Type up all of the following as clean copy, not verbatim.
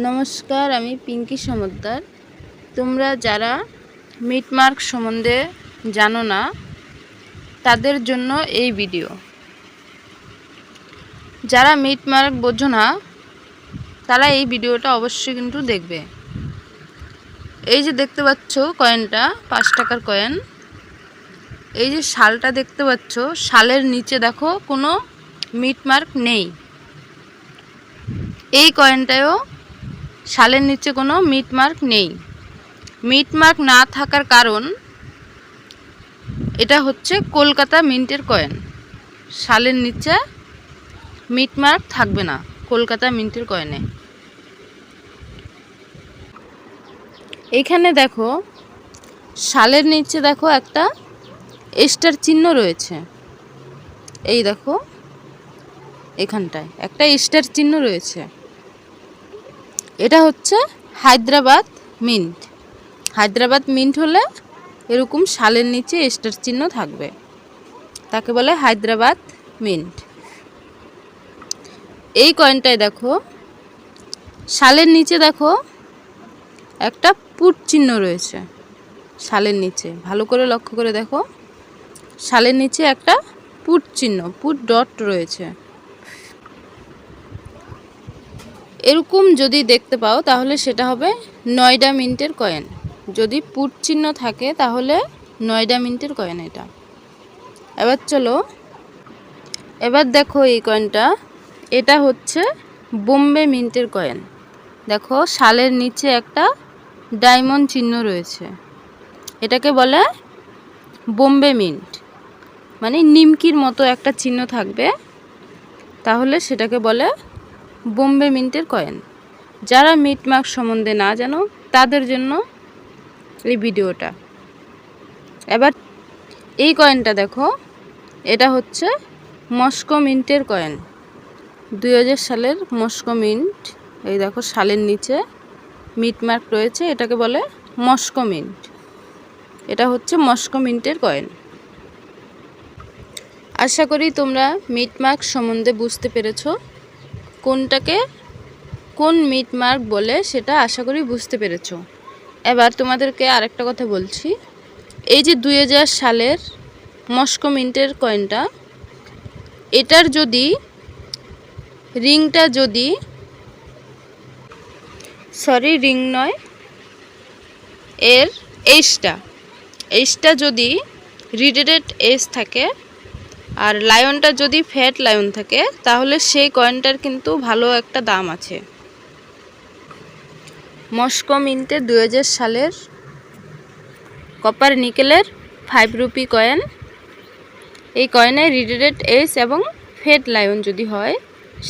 নমস্কার, আমি পিঙ্কি সমদ্দার। তোমরা যারা মিটমার্ক সম্বন্ধে জানো না তাদের জন্য এই ভিডিও। যারা মিটমার্ক বোঝো না তারা এই ভিডিওটা অবশ্যই কিন্তু দেখবে। এই যে দেখতে পাচ্ছ কয়েনটা 5 টাকার কয়েন, এই যে শালটা দেখতে পাচ্ছ, শালের নিচে দেখো কোনো মিটমার্ক নেই। এই কয়েনটায়ও শালের নিচে কোনো মিটমার্ক নেই। মিটমার্ক না থাকার কারণ এটা হচ্ছে কলকাতা মিন্টের কয়েন। শালের নিচে মিটমার্ক থাকবে না কলকাতা মিন্টের কয়েনে। এইখানে দেখো শালের নিচে দেখো একটা স্টার চিহ্ন রয়েছে। এই দেখো এখানটায় একটা স্টার চিহ্ন রয়েছে। এটা হচ্ছে হায়দ্রাবাদ মিন্ট। হায়দ্রাবাদ মিন্ট হলে এরকম শালের নিচে স্টার চিহ্ন থাকবে, তাকে বলে হায়দ্রাবাদ মিন্ট। এই কয়েনটায় দেখো শালের নিচে দেখো একটা পুট চিহ্ন রয়েছে। শালের নিচে ভালো করে লক্ষ্য করে দেখো, শালের নিচে একটা পুট চিহ্ন, পুট ডট রয়েছে। এরকম যদি দেখতে পাও তাহলে সেটা হবে নয়ডা মিন্টের কয়েন। যদি পুট চিহ্ন থাকে তাহলে নয়ডা মিন্টের কয়েন এটা। এবার চলো, এবার দেখো এই কয়েনটা, এটা হচ্ছে বোম্বে মিন্টের কয়েন। দেখো শালের নিচে একটা ডায়মন্ড চিহ্ন রয়েছে। এটাকে বলে বোম্বে মিন্ট, মানে নিমকির মতো একটা চিহ্ন থাকবে, তাহলে সেটাকে বলে বোম্বে মিন্টের কয়েন। যারা মিটমার্ক সম্বন্ধে না জানো তাদের জন্য এই ভিডিওটা। এবার এই কয়েনটা দেখো, এটা হচ্ছে মস্কো মিন্টের কয়েন, 2000 সালের মস্কো মিন্ট। এই দেখো শালের নিচে মিটমার্ক রয়েছে, এটাকে বলে মস্কো মিন্ট। এটা হচ্ছে মস্কো মিন্টের কয়েন। আশা করি তোমরা মিটমার্ক সম্বন্ধে বুঝতে পেরেছো, কোনটাকে কোন মিটমার্ক বলে সেটা আশা করি বুঝতে পেরেছো। এবার তোমাদেরকে আরেকটা কথা বলছি। এই যে 2000 সালের মস্কো মিন্টের কয়েনটা, এটার যদি রিংটা যদি রিং নয়, এর এইচটা যদি রিডেড এজ থাকে আর লায়নটা যদি ফ্যাট লায়ন থাকে, তাহলে সেই কয়েনটার কিন্তু ভালো একটা দাম আছে। মস্কো মিন্টে 2000 সালের কপার নিকেলের 5 রুপি কয়েন। এই কয়েনে রিডেড এজ এবং ফ্যাট লায়ন যদি হয়,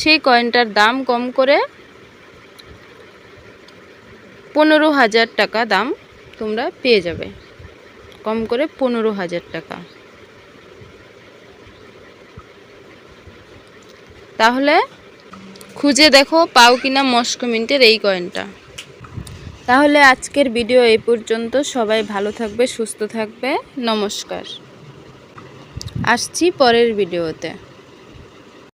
সেই কয়েনটার দাম কম করে 15,000 টাকা দাম তোমরা পেয়ে যাবে, কম করে 15,000 টাকা। তাহলে খুঁজে দেখো পাও কিনা মস্কো মিন্টের এই কয়েনটা। তাহলে আজকের ভিডিও এই পর্যন্ত। সবাই ভালো থাকবে, সুস্থ থাকবে। নমস্কার, আসছি পরের ভিডিওতে।